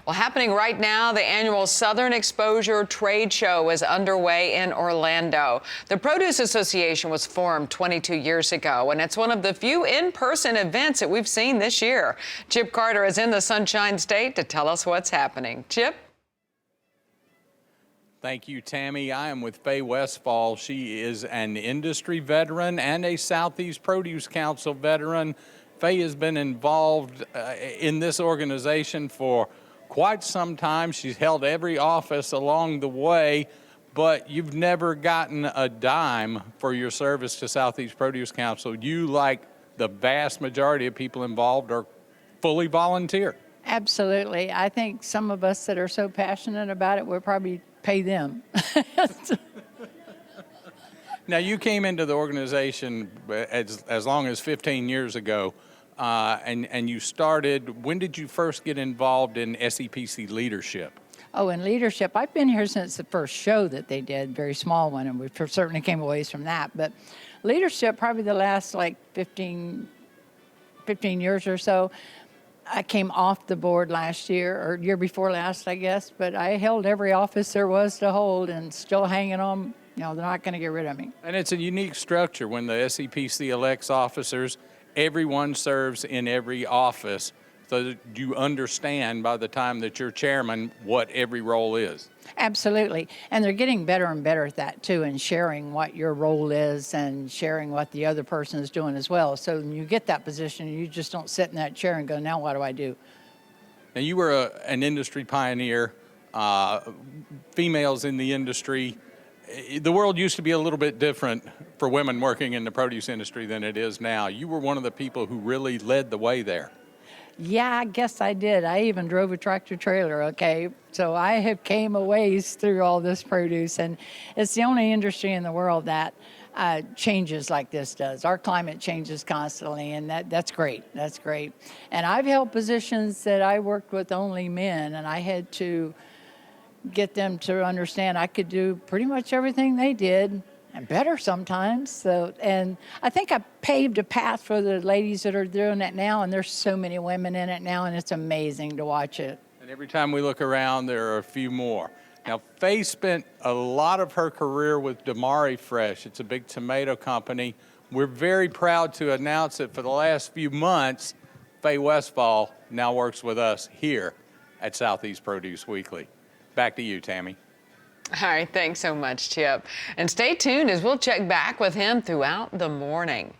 Well, happening right now, the annual Southern Exposure Trade Show is underway in Orlando. The Produce Association was formed 22 years ago, and it's one of the few in-person events that we've seen this year. Chip Carter is in the Sunshine State to tell us what's happening. Chip? Thank you, Tammy. I am with Faye Westfall. She is an industry veteran and a Southeast Produce Council veteran. Faye has been involved in this organization for quite some time. She's held every office along the way, but you've never gotten a dime for your service to Southeast Produce Council. You, like the vast majority of people involved, are fully volunteer. Absolutely. I think some of us that are so passionate about it, we'll probably pay them. Now, you came into the organization as long as 15 years ago, and you started, when did you first get involved in SEPC leadership? Oh, in leadership, I've been here since the first show that they did, very small one, and we certainly came away from that. But leadership, probably the last like 15 years or so. I came off the board last year, or year before last, I guess, but I held every office there was to hold and still hanging on. You know, they're not going to get rid of me. And it's a unique structure. When the SEPC elects officers, everyone serves in every office, so that you understand by the time that you're chairman what every role is. Absolutely. And they're getting better and better at that, too, and sharing what your role is and sharing what the other person is doing as well. So when you get that position, you just don't sit in that chair and go, now what do I do? Now, you were an industry pioneer, females in the industry. The world used to be a little bit different for women working in the produce industry than it is now. You were one of the people who really led the way there. Yeah, I guess I did. I even drove a tractor trailer, okay? So I have came a ways through all this produce, and it's the only industry in the world that changes like this does. Our climate changes constantly, and that's great. That's great. And I've held positions that I worked with only men, and I had to get them to understand I could do pretty much everything they did, and better sometimes. So, and I think I paved a path for the ladies that are doing it now, and there's so many women in it now, and it's amazing to watch it. And every time we look around, there are a few more. Now, Faye spent a lot of her career with Damari Fresh. It's a big tomato company. We're very proud to announce that for the last few months, Faye Westfall now works with us here at Southeast Produce Weekly. Back to you, Tammy. All right, thanks so much, Chip. And stay tuned as we'll check back with him throughout the morning.